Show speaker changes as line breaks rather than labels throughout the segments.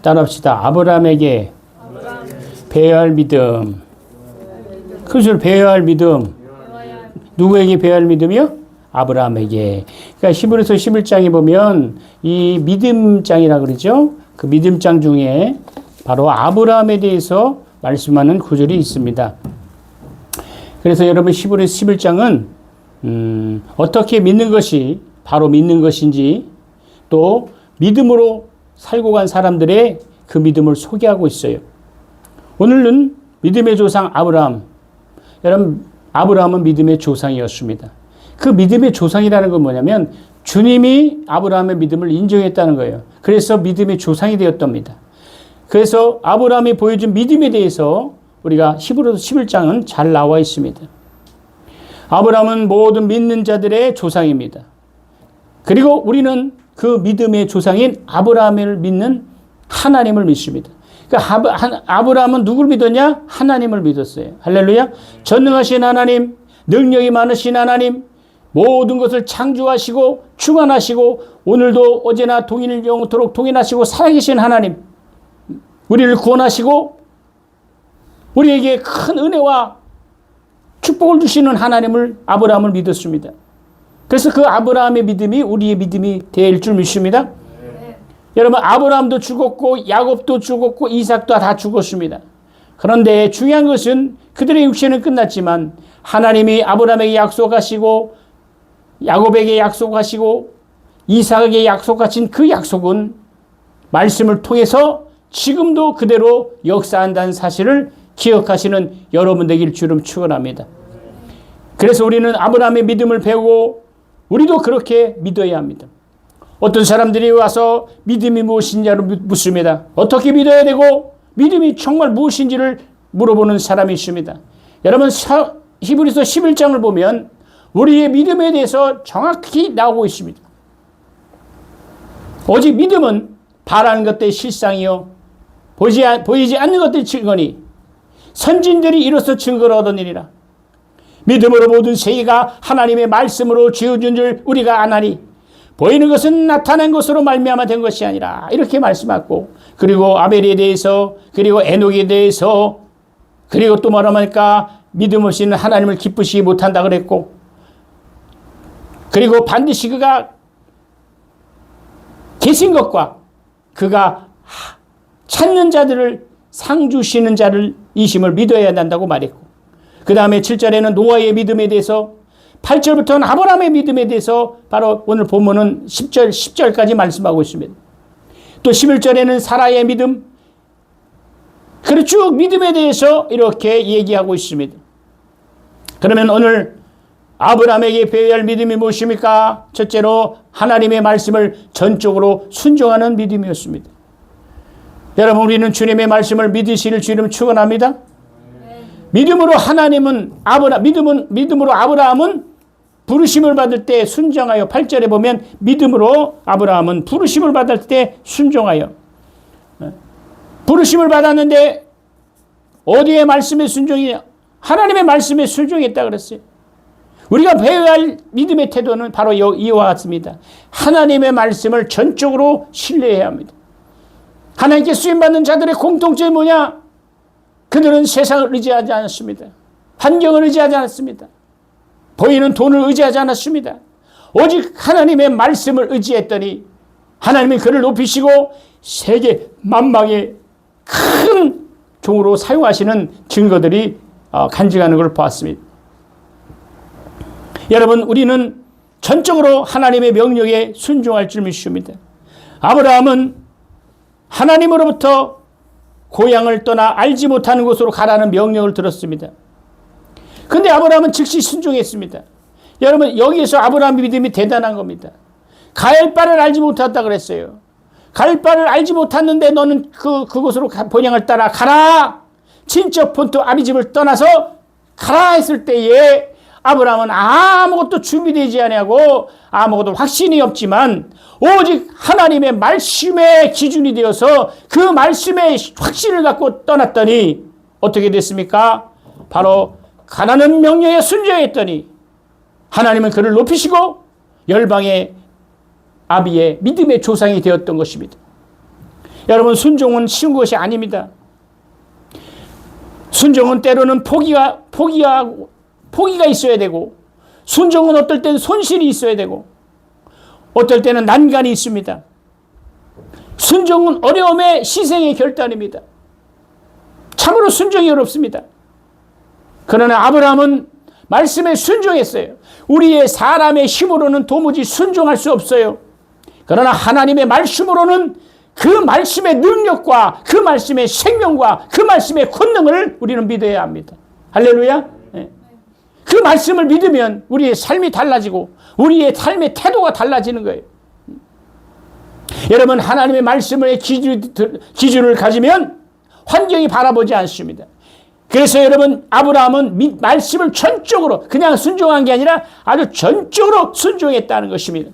따라합시다. 아브라함에게 배워야 할 믿음. 그것을 배워야 할 믿음. 누구에게 배워야 할 믿음이요? 아브라함에게. 그러니까 히브리서 11장에 보면 이 믿음장이라 그러죠. 그 믿음장 중에 바로 아브라함에 대해서 말씀하는 구절이 있습니다. 그래서 여러분 히브리서 11장은 어떻게 믿는 것이 바로 믿는 것인지 또 믿음으로 살고 간 사람들의 그 믿음을 소개하고 있어요. 오늘은 믿음의 조상 아브라함. 여러분 아브라함은 믿음의 조상이었습니다. 그 믿음의 조상이라는 건 뭐냐면 주님이 아브라함의 믿음을 인정했다는 거예요. 그래서 믿음의 조상이 되었답니다. 그래서 아브라함이 보여준 믿음에 대해서 우리가 히브리서 11장은 잘 나와 있습니다. 아브라함은 모든 믿는 자들의 조상입니다. 그리고 우리는 그 믿음의 조상인 아브라함을 믿는 하나님을 믿습니다. 그러니까 아브라함은 누굴 믿었냐? 하나님을 믿었어요. 할렐루야. 전능하신 하나님, 능력이 많으신 하나님, 모든 것을 창조하시고 주관하시고 오늘도 어제나 동일 영토록 동일하시고 살아계신 하나님, 우리를 구원하시고 우리에게 큰 은혜와 축복을 주시는 하나님을 아브라함을 믿었습니다. 그래서 그 아브라함의 믿음이 우리의 믿음이 될 줄 믿습니다. 여러분 아브라함도 죽었고 야곱도 죽었고 이삭도 다 죽었습니다. 그런데 중요한 것은 그들의 육체는 끝났지만 하나님이 아브라함에게 약속하시고 야곱에게 약속하시고 이삭에게 약속하신 그 약속은 말씀을 통해서 지금도 그대로 역사한다는 사실을 기억하시는 여러분 되길 주름 축원합니다. 그래서 우리는 아브라함의 믿음을 배우고 우리도 그렇게 믿어야 합니다. 어떤 사람들이 와서 믿음이 무엇인지를 묻습니다. 어떻게 믿어야 되고 믿음이 정말 무엇인지를 물어보는 사람이 있습니다. 여러분 히브리서 11장을 보면 우리의 믿음에 대해서 정확히 나오고 있습니다. 오직 믿음은 바라는 것들의 실상이요 보이지 않는 것들의 증거니 선진들이 이로써 증거를 얻으니라. 믿음으로 모든 세계가 하나님의 말씀으로 지어준 줄 우리가 아나니 보이는 것은 나타난 것으로 말미암아 된 것이 아니라 이렇게 말씀하고 그리고 아벨에 대해서 그리고 에녹에 대해서 그리고 또 말하니까 믿음 없이는 하나님을 기쁘시지 못한다 그랬고 그리고 반드시 그가 계신 것과 그가 찾는 자들을 상 주시는 자를 이심을 믿어야 한다고 말했고 그 다음에 7절에는 노아의 믿음에 대해서 8절부터는 아브라함의 믿음에 대해서 바로 오늘 본문은 10절까지 말씀하고 있습니다. 또 11절에는 사라의 믿음 그리고 쭉 믿음에 대해서 이렇게 얘기하고 있습니다. 그러면 오늘 아브라함에게 배워야 할 믿음이 무엇입니까? 첫째로 하나님의 말씀을 전적으로 순종하는 믿음이었습니다. 여러분 우리는 주님의 말씀을 믿으시길 주님 축원합니다. 믿음으로 믿음으로 아브라함은 부르심을 받을 때 순종하여 8절에 보면 믿음으로 아브라함은 부르심을 받을 때 순종하여 부르심을 받았는데 어디에 말씀에 순종이냐? 하나님의 말씀에 순종했다 그랬어요. 우리가 배워야 할 믿음의 태도는 바로 이와 같습니다. 하나님의 말씀을 전적으로 신뢰해야 합니다. 하나님께 쓰임받는 자들의 공통점이 뭐냐? 그들은 세상을 의지하지 않았습니다. 환경을 의지하지 않았습니다. 보이는 돈을 의지하지 않았습니다. 오직 하나님의 말씀을 의지했더니 하나님이 그를 높이시고 세계 만방의 큰 종으로 사용하시는 증거들이 간증하는 걸 보았습니다. 여러분 우리는 전적으로 하나님의 명령에 순종할 줄 믿습니다. 아브라함은 하나님으로부터 고향을 떠나 알지 못하는 곳으로 가라는 명령을 들었습니다. 그런데 아브라함은 즉시 순종했습니다. 여러분 여기에서 아브라함의 믿음이 대단한 겁니다. 갈 바를 알지 못했다 그랬어요. 갈 바를 알지 못했는데 너는 그곳으로 본향을 따라 가라. 친척 본토 아비집을 떠나서 가라 했을 때에 아브라함은 아무것도 준비되지 아니하고 아무것도 확신이 없지만 오직 하나님의 말씀의 기준이 되어서 그 말씀의 확신을 갖고 떠났더니 어떻게 됐습니까? 바로 가나안 명령에 순종했더니 하나님은 그를 높이시고 열방의 아비의 믿음의 조상이 되었던 것입니다. 여러분, 순종은 쉬운 것이 아닙니다. 순종은 때로는 포기가 있어야 되고, 순종은 어떨 때는 손실이 있어야 되고, 어떨 때는 난간이 있습니다. 순종은 어려움의 희생의 결단입니다. 참으로 순종이 어렵습니다. 그러나 아브라함은 말씀에 순종했어요. 우리의 사람의 힘으로는 도무지 순종할 수 없어요. 그러나 하나님의 말씀으로는 그 말씀의 능력과 그 말씀의 생명과 그 말씀의 권능을 우리는 믿어야 합니다. 할렐루야. 네. 그 말씀을 믿으면 우리의 삶이 달라지고 우리의 삶의 태도가 달라지는 거예요. 여러분, 하나님의 말씀의 기준을 가지면 환경이 바라보지 않습니다. 그래서 여러분, 아브라함은 말씀을 전적으로 그냥 순종한 게 아니라 아주 전적으로 순종했다는 것입니다.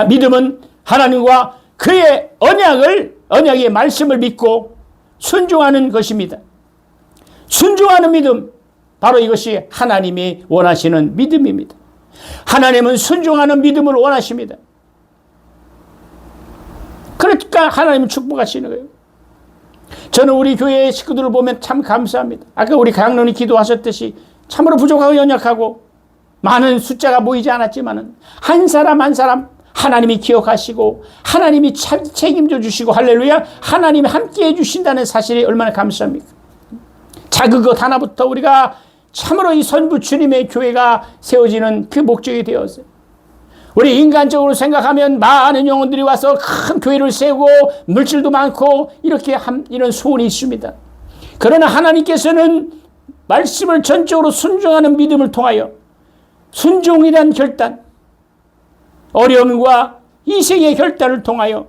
믿음은 하나님과 그의 언약의 말씀을 믿고 순종하는 것입니다. 순종하는 믿음, 바로 이것이 하나님이 원하시는 믿음입니다. 하나님은 순종하는 믿음을 원하십니다. 그러니까 하나님은 축복하시는 거예요. 저는 우리 교회의 식구들을 보면 참 감사합니다. 아까 우리 강론이 기도하셨듯이 참으로 부족하고 연약하고 많은 숫자가 모이지 않았지만 한 사람 한 사람 하나님이 기억하시고 하나님이 책임져 주시고, 할렐루야, 하나님이 함께해 주신다는 사실이 얼마나 감사합니까? 작은 것 하나부터 우리가 참으로 이 선부주님의 교회가 세워지는 그 목적이 되었어요. 우리 인간적으로 생각하면 많은 영혼들이 와서 큰 교회를 세우고 물질도 많고 이런 소원이 있습니다. 그러나 하나님께서는 말씀을 전적으로 순종하는 믿음을 통하여 순종이란 결단, 어려움과 희생의 결단을 통하여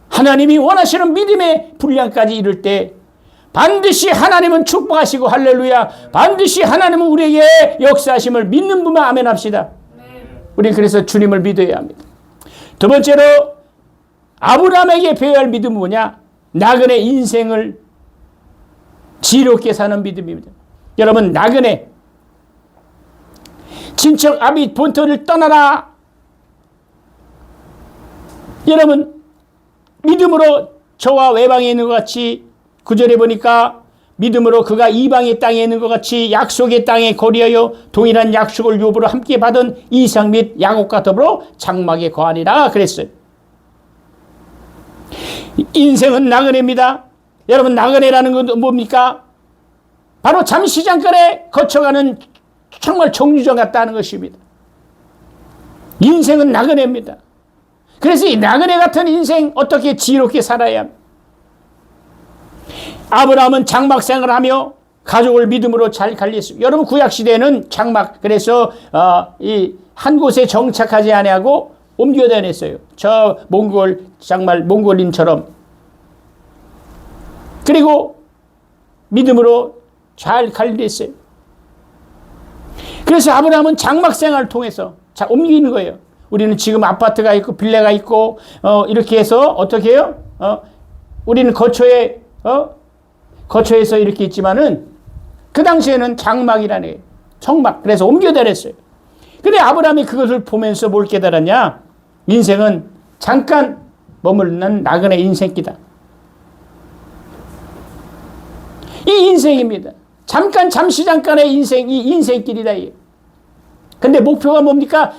하나님이 원하시는 믿음의 분량까지 이룰 때 반드시 하나님은 축복하시고, 할렐루야, 반드시 하나님은 우리에게 역사하심을 믿는 분만 아멘 합시다. 우리 그래서 주님을 믿어야 합니다. 두 번째로 아브라함에게 배워야 할 믿음은 뭐냐? 나그네 인생을 지혜롭게 사는 믿음입니다. 여러분, 나그네, 친척 아비 본토를 떠나라. 여러분, 믿음으로 저와 외방에 있는 것 같이, 9절에 보니까 믿음으로 그가 이방의 땅에 있는 것 같이 약속의 땅에 거리하여 동일한 약속을 유업으로 함께 받은 이삭 및 야곱과 더불어 장막에 거하니라 그랬어요. 인생은 나그네입니다. 여러분, 나그네라는 건 뭡니까? 바로 잠시 잠깐에 거쳐가는 정말 정류장 같다는 것입니다. 인생은 나그네입니다. 그래서 이 나그네 같은 인생 어떻게 지혜롭게 살아야 합니까? 아브라함은 장막 생활을 하며 가족을 믿음으로 잘 관리했습니다. 여러분, 구약시대에는 장막, 그래서 한 곳에 정착하지 아니하고 옮겨 다녔어요. 저 정말 몽골인처럼. 그리고 믿음으로 잘 관리했어요. 그래서 아브라함은 장막 생활을 통해서 옮기는 거예요. 우리는 지금 아파트가 있고 빌라가 있고 이렇게 해서 어떻게 해요? 우리는 거처에서 이렇게 있지만은 그 당시에는 장막이라는 거예요. 정막. 그래서 옮겨 다녔어요. 근데 아브라함이 그것을 보면서 뭘 깨달았냐? 인생은 잠깐 머무르는 나그네 인생기다. 이 인생입니다. 잠시 잠깐의 인생, 이 인생길이다. 근데 목표가 뭡니까?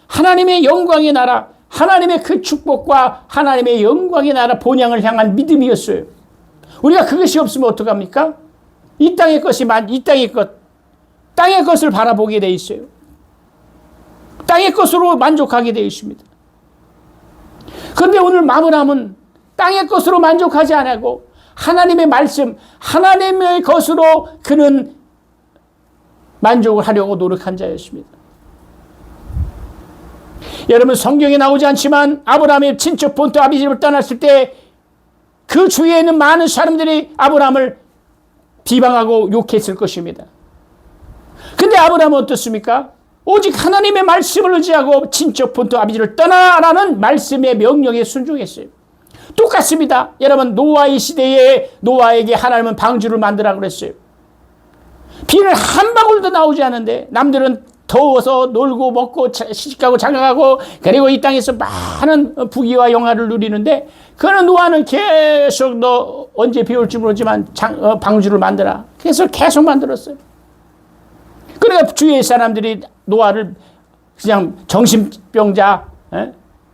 하나님의 영광의 나라, 하나님의 그 축복과 하나님의 영광의 나라 본향을 향한 믿음이었어요. 우리가 그것이 없으면 어떡합니까? 이 땅의 것을 바라보게 돼 있어요. 땅의 것으로 만족하게 되어 있습니다. 그런데 오늘 아브라함은 땅의 것으로 만족하지 않고 하나님의 말씀, 하나님의 것으로 그는 만족을 하려고 노력한 자였습니다. 여러분, 성경에 나오지 않지만 아브라함의 친척 본토 아비집을 떠났을 때 그 주위에 있는 많은 사람들이 아브라함을 비방하고 욕했을 것입니다. 근데 아브라함은 어떻습니까? 오직 하나님의 말씀을 의지하고 친척 본토 아비집을 떠나라는 말씀의 명령에 순종했어요. 똑같습니다. 여러분, 노아의 시대에 노아에게 하나님은 방주를 만들라고 그랬어요. 비는 한 방울도 나오지 않는데 남들은 더워서 놀고 먹고 시집가고 장가가고 그리고 이 땅에서 많은 부귀와 영화를 누리는데 그는 노아는 계속 너 언제 비 올지 모르지만 방주를 만들어. 그래서 계속 만들었어요. 그러니까 주위의 사람들이 노아를 그냥 정신병자,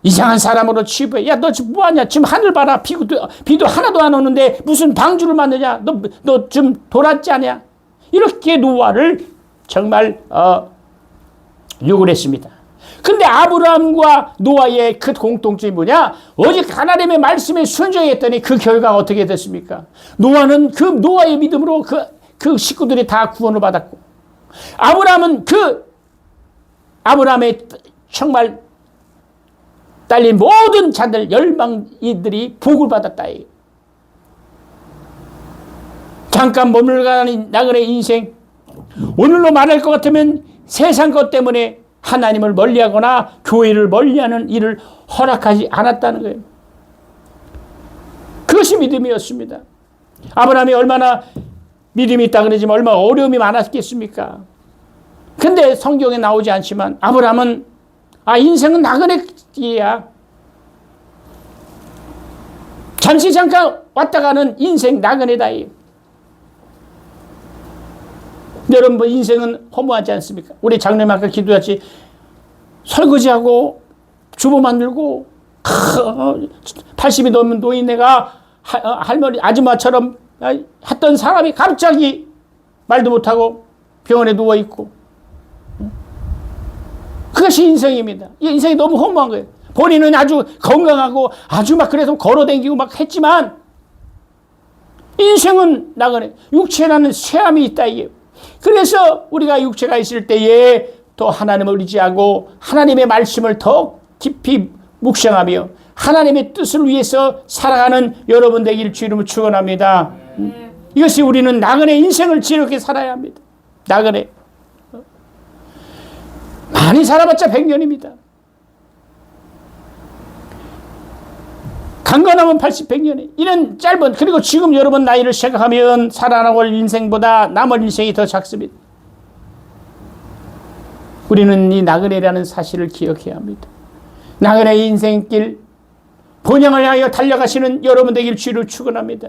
이상한 사람으로 취급해. 야, 너 지금 뭐하냐? 지금 하늘 봐라. 비도 하나도 안 오는데 무슨 방주를 만드냐? 너 좀 돌았지 않냐? 이렇게 노아를 정말 욕을 했습니다. 근데 아브라함과 노아의 그 공통점이 뭐냐? 오직 하나님의 말씀에 순종했더니 그 결과가 어떻게 됐습니까? 노아는 그 노아의 믿음으로 그 식구들이 다 구원을 받았고, 아브라함은 아브라함의 정말 딸린 모든 자들 열방인들이 복을 받았다. 잠깐 머물러가는 나그네 인생, 오늘로 말할 것 같으면 세상 것 때문에 하나님을 멀리하거나 교회를 멀리하는 일을 허락하지 않았다는 거예요. 그것이 믿음이었습니다. 아브라함이 얼마나 믿음이 있다 그러지만 얼마나 어려움이 많았겠습니까? 근데 성경에 나오지 않지만 아브라함은 인생은 나그네 길이야. 잠시 잠깐 왔다 가는 인생 나그네다. 여러분 인생은 허무하지 않습니까? 우리 장로님 아까 기도했지. 설거지하고 주부 만들고 80이 넘은 노인네가 할머니 아줌마처럼 했던 사람이 갑자기 말도 못하고 병원에 누워있고, 그것이 인생입니다. 이 인생이 너무 허무한 거예요. 본인은 아주 건강하고 아주 막 그래서 걸어다니고 막 했지만 인생은 나그네. 육체라는 쇠함이 있다. 이게. 그래서 우리가 육체가 있을 때에 또 하나님을 의지하고 하나님의 말씀을 더 깊이 묵상하며 하나님의 뜻을 위해서 살아가는 여러분 되기를 주님으로 축원합니다. 이것이 우리는 나그네 인생을 지혜롭게 살아야 합니다. 나그네. 많이 살아봤자 100년입니다. 강건하면 80, 100년이. 이런 짧은, 그리고 지금 여러분 나이를 생각하면 살아나올 인생보다 남은 인생이 더 작습니다. 우리는 이 나그네라는 사실을 기억해야 합니다. 나그네의 인생길, 본향을 향하여 달려가시는 여러분 되길 주를 축원합니다.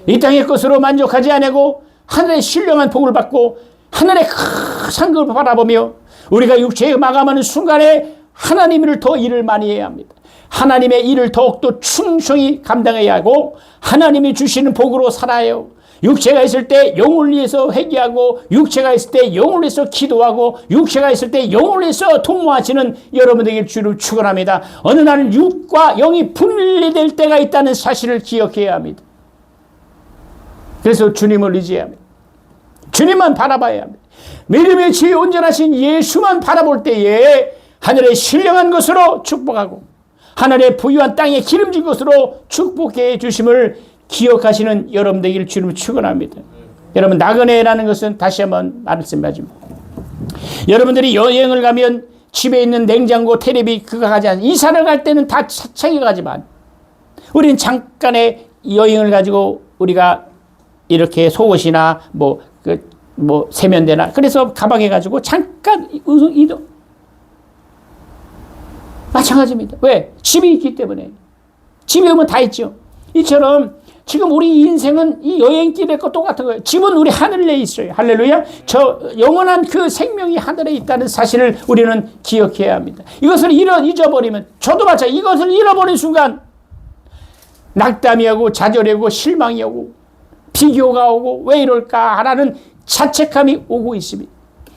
이 땅의 것으로 만족하지 않고 하늘의 신령한 복을 받고 하늘의 큰 상급을 바라보며 우리가 육체에 마감하는 순간에 하나님을 더 일을 많이 해야 합니다. 하나님의 일을 더욱더 충성히 감당해야 하고 하나님이 주시는 복으로 살아요. 육체가 있을 때 영을 위해서 회개하고 육체가 있을 때 영을 위해서 기도하고 육체가 있을 때 영을 위해서 통모하시는 여러분에게 주를 축원합니다. 어느 날 육과 영이 분리될 때가 있다는 사실을 기억해야 합니다. 그래서 주님을 의지해야 합니다. 주님만 바라봐야 합니다. 믿음의 지혜 온전하신 예수만 바라볼 때에 하늘의 신령한 것으로 축복하고 하늘의 부유한 땅에 기름진 것으로 축복해 주심을 기억하시는 여러분 되기를 주님을 축원합니다. 여러분 나그네라는 것은 다시 한번 말씀드립니다. 여러분들이 여행을 가면 집에 있는 냉장고, 텔레비 그거 가지 않아요. 이사를 갈 때는 다 챙겨가지만 우리는 잠깐의 여행을 가지고 우리가 이렇게 속옷이나 세면대나 그래서 가방에 가지고 잠깐 이동. 마찬가지입니다. 왜? 집이 있기 때문에. 집에 오면 다 있죠. 이처럼 지금 우리 인생은 이 여행길의 것 똑같은 거예요. 집은 우리 하늘에 있어요. 할렐루야. 저 영원한 그 생명이 하늘에 있다는 사실을 우리는 기억해야 합니다. 이것을 잊어버리면 저도 마찬가지. 이것을 잃어버린 순간 낙담이 오고 좌절이 오고 실망이 오고 비교가 오고 왜 이럴까 하는 자책감이 오고 있습니다.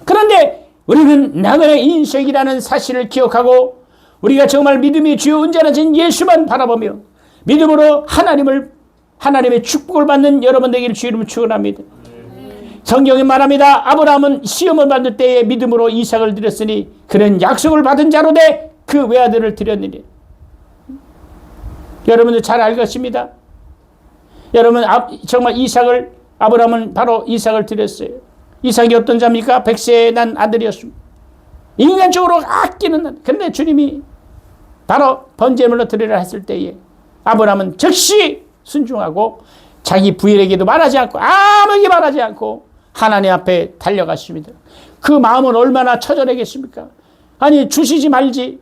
그런데 우리는 나그네 인생이라는 사실을 기억하고 우리가 정말 믿음이 주요 온전하신 예수만 바라보며 믿음으로 하나님의 축복을 받는 여러분 되기를 주 이름으로 축원합니다. 성경에 말합니다. 아브라함은 시험을 받을 때에 믿음으로 이삭을 드렸으니 그는 약속을 받은 자로 돼 그 외아들을 드렸느니. 여러분들 잘 알 것입니다. 여러분 정말 아브라함은 바로 이삭을 드렸어요. 이삭이 어떤 자입니까? 100세에 난 아들이었습니다. 인간적으로 아끼는 날. 그런데 주님이 바로 번제물로 드리라 했을 때에 아브라함은 즉시 순종하고 자기 부인에게도 말하지 않고 아무에게 말하지 않고 하나님 앞에 달려갔습니다. 그 마음은 얼마나 처절하겠습니까? 아니 주시지 말지.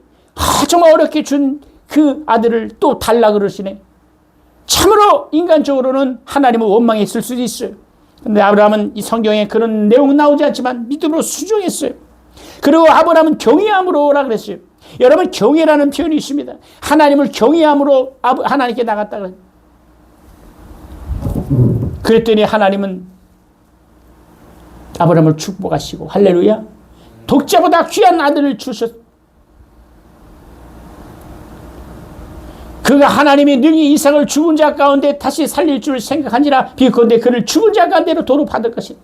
정말 어렵게 준 그 아들을 또 달라 그러시네. 참으로 인간적으로는 하나님을 원망했을 수도 있어요. 근데 아브라함은 이 성경에 그런 내용은 나오지 않지만 믿음으로 순종했어요. 그리고 아브라함은 경외함으로라 그랬어요. 여러분 경외라는 표현이 있습니다. 하나님을 경외함으로 하나님께 나갔다 그래요. 그랬더니 하나님은 아브라함을 축복하시고 할렐루야. 독자보다 귀한 아들을 주셨. 그가 하나님이 능히 이삭을 죽은 자 가운데 다시 살릴 줄 생각하니라. 비컨대 그를 죽은 자 가운데로 도로 받을 것이다.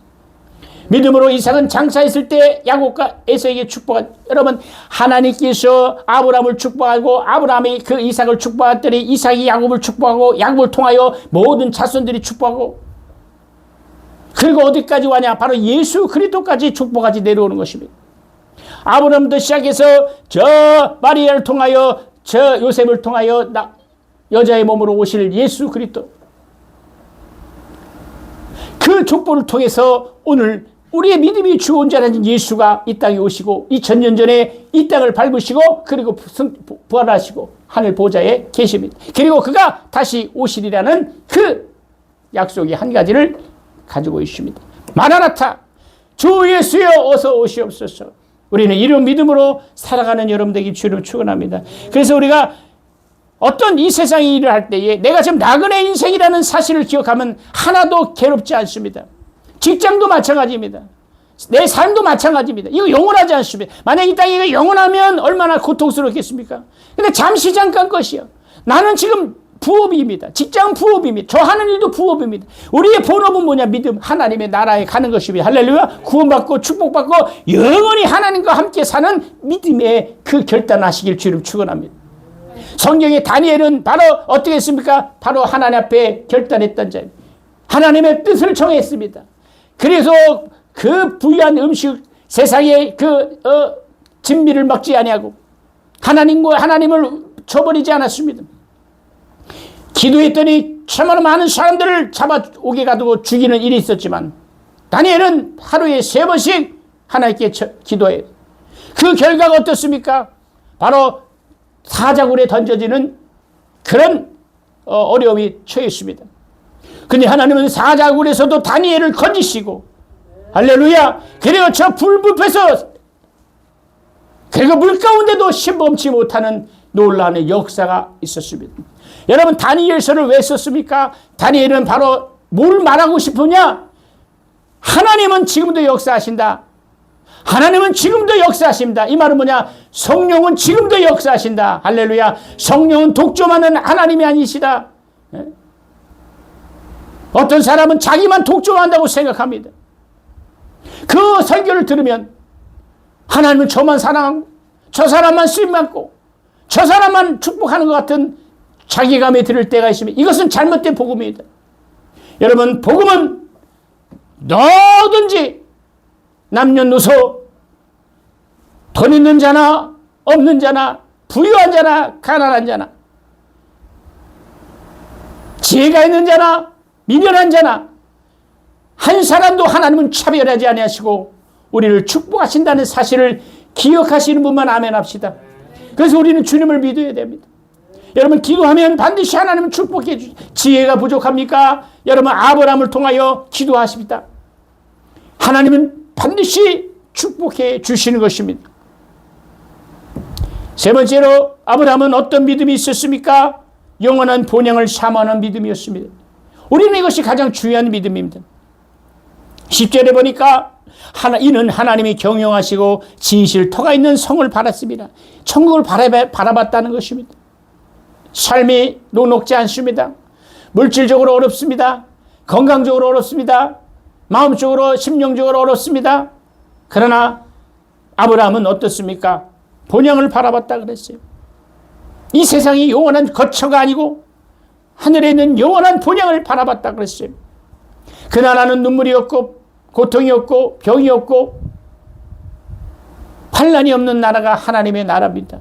믿음으로 이삭은 장사했을 때 야곱과 에서에게 축복한. 여러분 하나님께서 아브라함을 축복하고 아브라함이 그 이삭을 축복했더니 이삭이 야곱을 축복하고 야곱을 통하여 모든 자손들이 축복하고 그리고 어디까지 와냐? 바로 예수 그리스도까지 축복까지 내려오는 것입니다. 아브라함부터 시작해서 저 마리아를 통하여 저 요셉을 통하여 여자의 몸으로 오실 예수 그리스도 그 족보를 통해서 오늘 우리의 믿음이 주 온전하신 예수가 이 땅에 오시고 2000년 전에 이 땅을 밟으시고 그리고 부활하시고 하늘 보좌에 계십니다. 그리고 그가 다시 오시리라는 그 약속이 한 가지를 가지고 있습니다. 마라나타 주 예수여 어서 오시옵소서. 우리는 이런 믿음으로 살아가는 여러분 되기 주를 축원합니다. 그래서 우리가 어떤 이 세상의 일을 할 때에 내가 지금 나그네 인생이라는 사실을 기억하면 하나도 괴롭지 않습니다. 직장도 마찬가지입니다. 내 삶도 마찬가지입니다. 이거 영원하지 않습니다. 만약 이 땅이 이거 영원하면 얼마나 고통스럽겠습니까? 근데 잠시 잠깐 것이요. 나는 지금 부업입니다. 직장 부업입니다. 저 하는 일도 부업입니다. 우리의 본업은 뭐냐? 믿음, 하나님의 나라에 가는 것입니다. 할렐루야. 구원받고 축복받고 영원히 하나님과 함께 사는 믿음의 그 결단하시길 주를 축원합니다. 성경의 다니엘은 바로 어떻게 했습니까? 바로 하나님 앞에 결단했던 자입니다. 하나님의 뜻을 정했습니다. 그래서 그 부유한 음식 세상의 그 진미를 먹지 아니하고 하나님을 저버리지 않았습니다. 기도했더니 참으로 많은 사람들을 잡아오게 가두고 죽이는 일이 있었지만 다니엘은 하루에 3번씩 하나님께 기도해요. 그 결과가 어떻습니까? 바로 사자굴에 던져지는 그런 어려움이 처했습니다. 근데 하나님은 사자굴에서도 다니엘을 건지시고 할렐루야. 그리고 저 불부패서 그리고 물 가운데도 신범치 못하는 놀라운 역사가 있었습니다. 여러분 다니엘서를 왜 썼습니까? 다니엘은 바로 뭘 말하고 싶으냐? 하나님은 지금도 역사하신다. 하나님은 지금도 역사하십니다. 이 말은 뭐냐? 성령은 지금도 역사하신다. 할렐루야. 성령은 독점하는 하나님이 아니시다. 어떤 사람은 자기만 독점한다고 생각합니다. 그 설교를 들으면 하나님은 저만 사랑하고 저 사람만 쓰임받고 저 사람만 축복하는 것 같은 자기감에 들을 때가 있으면 이것은 잘못된 복음입니다. 여러분 복음은 너든지 남녀노소 돈 있는 자나 없는 자나 부유한 자나 가난한 자나 지혜가 있는 자나 미련한 자나 한 사람도 하나님은 차별하지 아니하시고 우리를 축복하신다는 사실을 기억하시는 분만 아멘 합시다. 그래서 우리는 주님을 믿어야 됩니다. 여러분 기도하면 반드시 하나님은 축복해 주시. 지혜가 부족합니까? 여러분 아브라함을 통하여 기도하십니다. 하나님은 반드시 축복해 주시는 것입니다. 세 번째로 아브라함은 어떤 믿음이 있었습니까? 영원한 본향을 사모하는 믿음이었습니다. 우리는 이것이 가장 중요한 믿음입니다. 10절에 보니까 이는 하나님이 경영하시고 진실 터가 있는 성을 바랐습니다. 천국을 바라봤다는 것입니다. 삶이 녹록지 않습니다. 물질적으로 어렵습니다. 건강적으로 어렵습니다. 마음적으로 심령적으로 어렵습니다. 그러나 아브라함은 어떻습니까? 본향을 바라봤다 그랬어요. 이 세상이 영원한 거처가 아니고 하늘에 있는 영원한 본향을 바라봤다 그랬어요. 그 나라는 눈물이 없고 고통이 없고 병이 없고 환난이 없는 나라가 하나님의 나라입니다.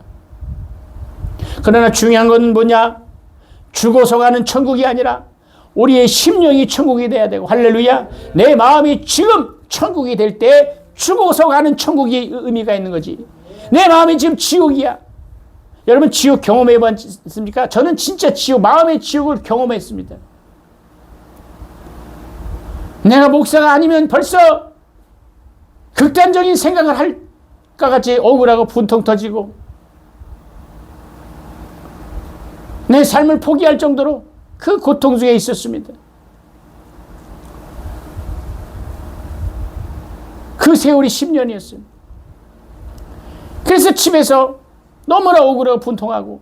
그러나 중요한 건 뭐냐? 죽어서 가는 천국이 아니라 우리의 심령이 천국이 돼야 되고 할렐루야. 내 마음이 지금 천국이 될 때 죽어서 가는 천국이 의미가 있는 거지. 내 마음이 지금 지옥이야. 여러분 지옥 경험해 봤습니까? 저는 진짜 마음의 지옥을 경험했습니다. 내가 목사가 아니면 벌써 극단적인 생각을 할까 같이 억울하고 분통 터지고 내 삶을 포기할 정도로 그 고통 속에 있었습니다. 그 세월이 10년이었어요. 그래서 집에서 너무나 억울하고 분통하고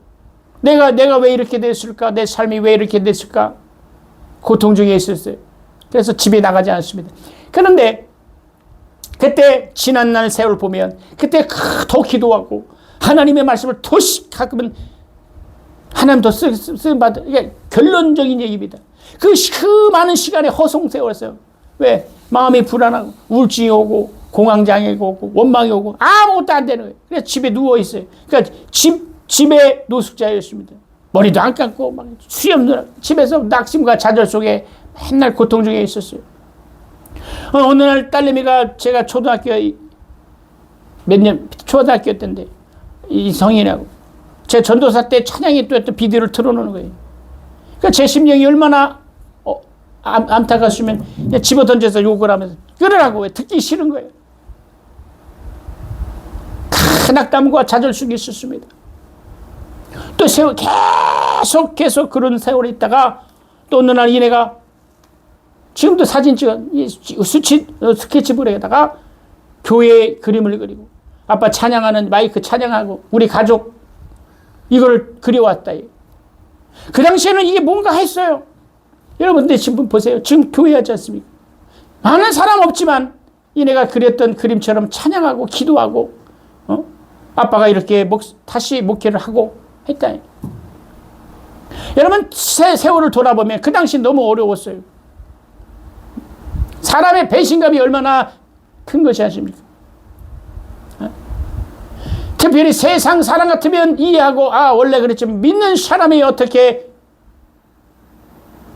내가 왜 이렇게 됐을까? 내 삶이 왜 이렇게 됐을까? 고통 중에 있었어요. 그래서 집에 나가지 않습니다. 그런데 그때 지난날 세월 보면 그때 더 기도하고 하나님의 말씀을 더 가끔은 하나님 더 쓰임 받아. 이게 결론적인 얘기입니다. 그 많은 시간에 허송 세월이었어요. 왜? 마음이 불안하고 우울증이 오고 공황장애가 오고 원망이 오고 아무것도 안 되는 거예요. 그래서 집에 누워 있어요. 그러니까 집에 노숙자였습니다. 머리도 안 감고 막 수염도 집에서 낙심과 좌절 속에 맨날 고통 중에 있었어요. 어느 날 딸내미가 제가 초등학교 때인데 이 성인하고 제 전도사 때 찬양이 또 했던 비디오를 틀어놓는 거예요. 그러니까 제 심령이 얼마나 안타까웠으면 집어 던져서 욕을 하면서 그러라고 왜 듣기 싫은 거예요. 큰 악담과 좌절 속에 있었습니다. 또 세월 계속 그런 세월이 있다가 또 어느 날 이내가 지금도 사진 찍어 스케치북에다가 교회 그림을 그리고 아빠 찬양하는 마이크 찬양하고 우리 가족 이걸 그려왔다. 그 당시에는 이게 뭔가 했어요. 여러분들 지금 보세요. 지금 교회 하지 않습니까? 많은 사람 없지만 이내가 그렸던 그림처럼 찬양하고 기도하고 아빠가 이렇게 다시 목회를 하고 했다. 여러분 세월을 돌아보면 그 당시 너무 어려웠어요. 사람의 배신감이 얼마나 큰 것이 아십니까? 특별히 세상 사람 같으면 이해하고 원래 그랬지만 믿는 사람이 어떻게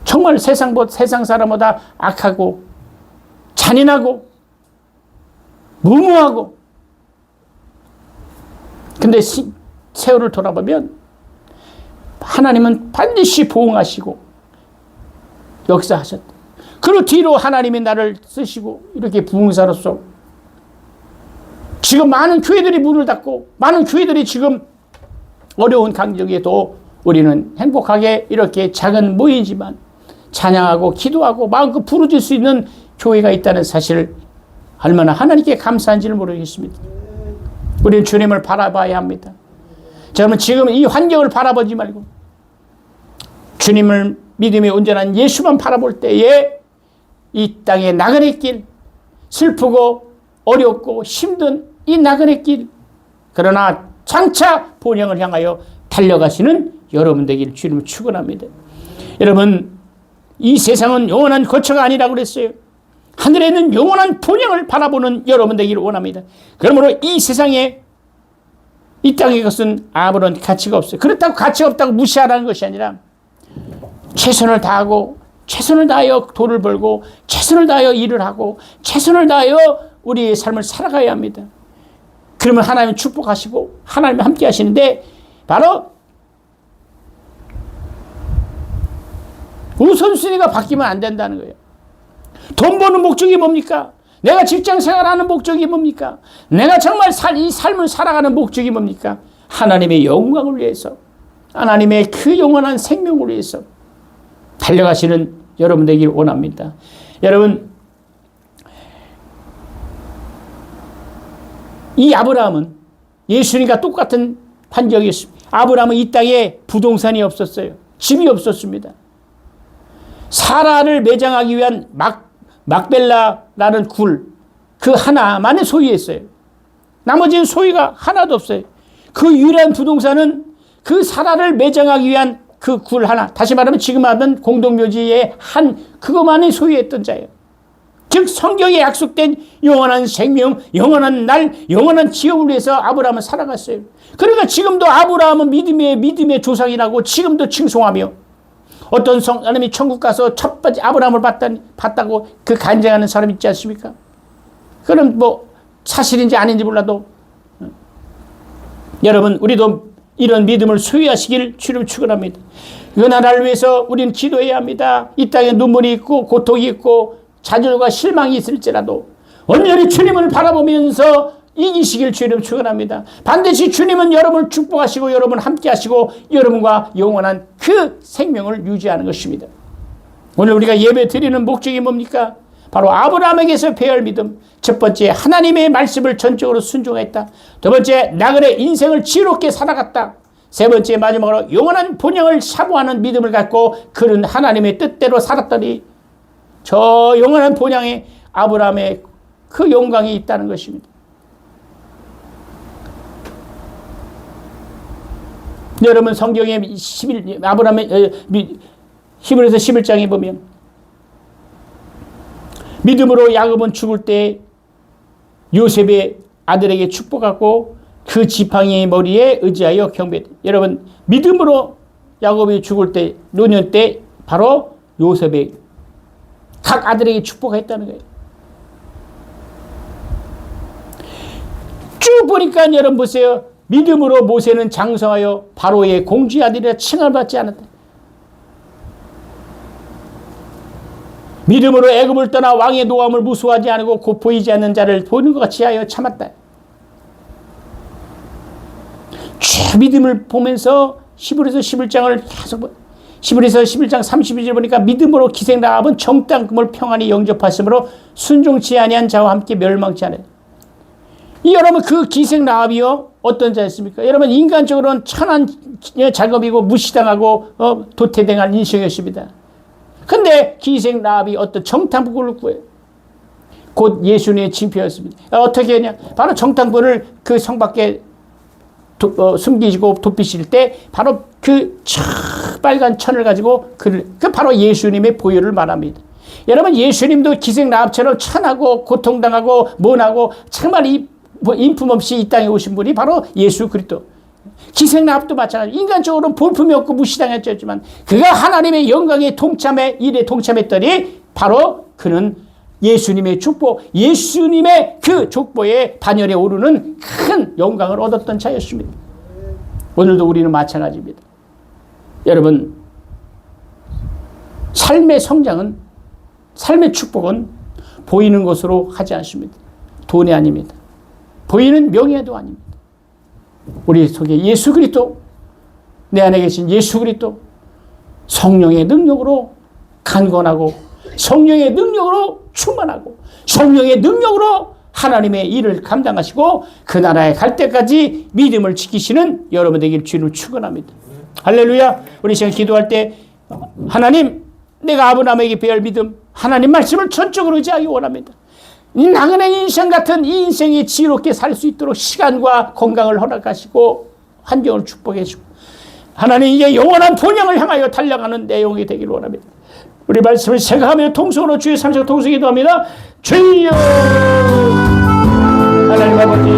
정말 세상 사람보다 악하고 잔인하고 무모하고 근데 세월을 돌아보면 하나님은 반드시 보응하시고 역사하셨다. 그 뒤로 하나님이 나를 쓰시고 이렇게 부흥사로서 지금 많은 교회들이 문을 닫고 많은 교회들이 지금 어려운 강적에도 우리는 행복하게 이렇게 작은 모이지만 찬양하고 기도하고 마음껏 부르질 수 있는 교회가 있다는 사실을 얼마나 하나님께 감사한지를 모르겠습니다. 우리는 주님을 바라봐야 합니다. 저는 지금 이 환경을 바라보지 말고 주님을 믿음에 온전한 예수만 바라볼 때에 이 땅의 나그네 길, 슬프고 어렵고 힘든 이 나그네 길, 그러나 장차 본향을 향하여 달려가시는 여러분 되기를 주님을 축원합니다. 여러분, 이 세상은 영원한 거처가 아니라고 그랬어요. 하늘에 있는 영원한 본향을 바라보는 여러분 되기를 원합니다. 그러므로 이 세상에 이 땅의 것은 아무런 가치가 없어요. 그렇다고 가치가 없다고 무시하라는 것이 아니라 최선을 다하고 최선을 다하여 돈을 벌고 최선을 다하여 일을 하고 최선을 다하여 우리의 삶을 살아가야 합니다. 그러면 하나님은 축복하시고 하나님이 함께 하시는데 바로 우선순위가 바뀌면 안 된다는 거예요. 돈 버는 목적이 뭡니까? 내가 직장 생활하는 목적이 뭡니까? 내가 정말 이 삶을 살아가는 목적이 뭡니까? 하나님의 영광을 위해서, 하나님의 그 영원한 생명을 위해서 달려가시는 여러분 되길 원합니다. 여러분, 이 아브라함은 예수님과 똑같은 환경이었습니다. 아브라함은 이 땅에 부동산이 없었어요. 집이 없었습니다. 사라를 매장하기 위한 막벨라라는 굴, 그 하나만을 소유했어요. 나머지는 소유가 하나도 없어요. 그 유일한 부동산은 그 사라를 매장하기 위한 그 굴 하나, 다시 말하면 지금 하던 공동묘지의 그것만이 소유했던 자예요. 즉 성경에 약속된 영원한 생명, 영원한 날, 영원한 지역을 위해서 아브라함은 살아갔어요. 그러니까 지금도 아브라함은 믿음의 조상이라고 지금도 칭송하며 어떤 사람이 천국 가서 첫 번째 아브라함을 봤다고 그 간증하는 사람 있지 않습니까? 그럼 사실인지 아닌지 몰라도 여러분 우리도 이런 믿음을 소유하시길 주님 축원합니다. 그 나라를 위해서 우리는 기도해야 합니다. 이 땅에 눈물이 있고 고통이 있고 좌절과 실망이 있을지라도 온전히 주님을 바라보면서 이기시길 주님 축원합니다. 반드시 주님은 여러분을 축복하시고 여러분 함께 하시고 여러분과 영원한 그 생명을 유지하는 것입니다. 오늘 우리가 예배 드리는 목적이 뭡니까? 바로 아브라함에게서 배울 믿음. 첫 번째, 하나님의 말씀을 전적으로 순종했다. 두 번째, 나그네 인생을 지혜롭게 살아갔다. 세 번째, 마지막으로 영원한 본향을 사모하는 믿음을 갖고 그는 하나님의 뜻대로 살았더니 저 영원한 본향에 아브라함의 그 영광이 있다는 것입니다. 여러분 성경에 아브라함의 히브리서 11장에 보면 믿음으로 야곱은 죽을 때 요셉의 아들에게 축복하고 그 지팡이의 머리에 의지하여 경배했다. 여러분 믿음으로 야곱이 죽을 때 노년 때 바로 요셉의 각 아들에게 축복했다는 거예요. 쭉 보니까 여러분 보세요. 믿음으로 모세는 장성하여 바로의 공주의 아들이라 칭함을 받지 않았다. 믿음으로 애굽을 떠나 왕의 노함을 무수하지 않고 곧 보이지 않는 자를 보는 것 같이 하여 참았다. 쭉 믿음을 보면서 히브리서 11장을 계속 히브리서 11장 32절 보니까 믿음으로 기생 라합은 정당금을 평안히 영접하심으로 순종치 아니한 자와 함께 멸망치 않아요. 여러분 그 기생 라합이요 어떤 자였습니까? 여러분 인간적으로는 천한 작업이고 무시당하고 도태당할 인생이었습니다. 근데 기생 라합이 어떤 정탐꾼을 구해요. 곧 예수님의 징표였습니다. 어떻게 했냐? 바로 정탐꾼을 그 성 밖에 숨기시고 돕히실 때 바로 그 빨간 천을 가지고 그 바로 예수님의 보혈을 말합니다. 여러분 예수님도 기생 라합처럼 천하고 고통당하고 먼하고 정말 인품 없이 이 땅에 오신 분이 바로 예수 그리스도. 기생 라합도 마찬가지로 인간적으로는 볼품이 없고 무시당했지만 그가 하나님의 영광에 일에 동참했더니 바로 그는 예수님의 족보, 예수님의 그 족보의 반열에 오르는 큰 영광을 얻었던 자였습니다. 오늘도 우리는 마찬가지입니다. 여러분 삶의 성장은 삶의 축복은 보이는 것으로 하지 않습니다. 돈이 아닙니다. 보이는 명예도 아닙니다. 우리 속에 예수 그리스도, 내 안에 계신 예수 그리스도 성령의 능력으로 강건하고 성령의 능력으로 충만하고 성령의 능력으로 하나님의 일을 감당하시고 그 나라에 갈 때까지 믿음을 지키시는 여러분 되길 주님을 축원합니다. 할렐루야. 우리 시간 기도할 때 하나님 내가 아브라함에게 배울 믿음 하나님 말씀을 전적으로 의지하기 원합니다. 이 나그네 인생 같은 이 인생이 지혜롭게 살 수 있도록 시간과 건강을 허락하시고 환경을 축복해 주시고 하나님 이제 영원한 본향을 향하여 달려가는 내용이 되기를 원합니다. 우리 말씀을 생각하며 통성으로 주의 삼성 통성 기도합니다. 주여 하나님 아버지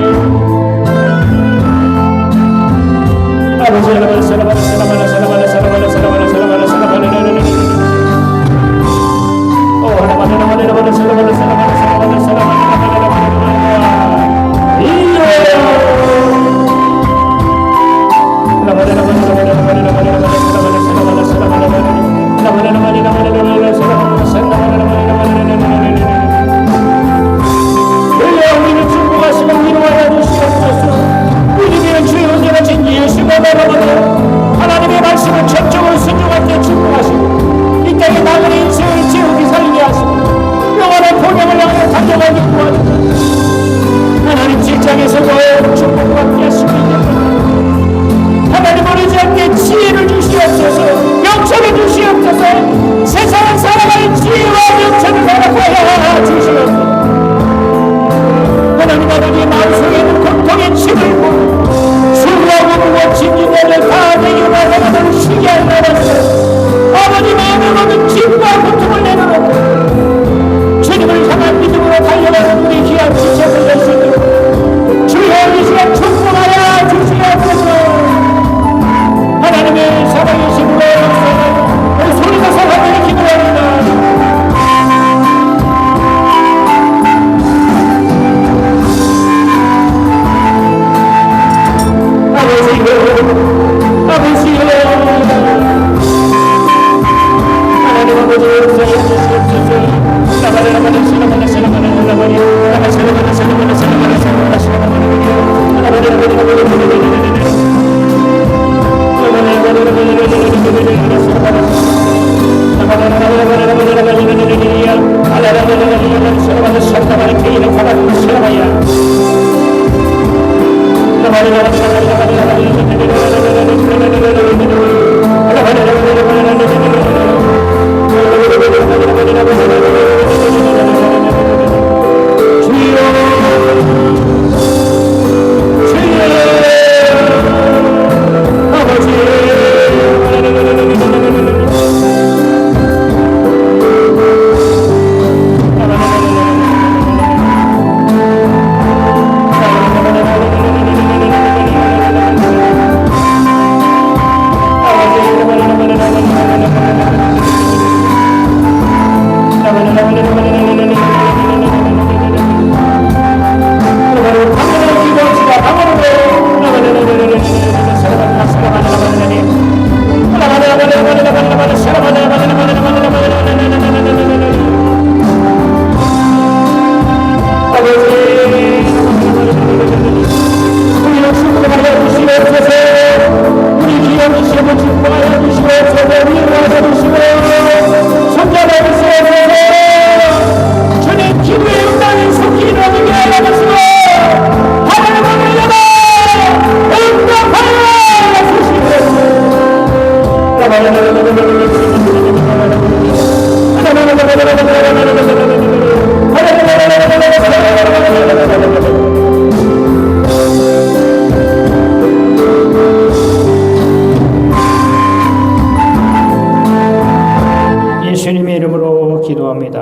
예수님의 이름으로 기도합니다.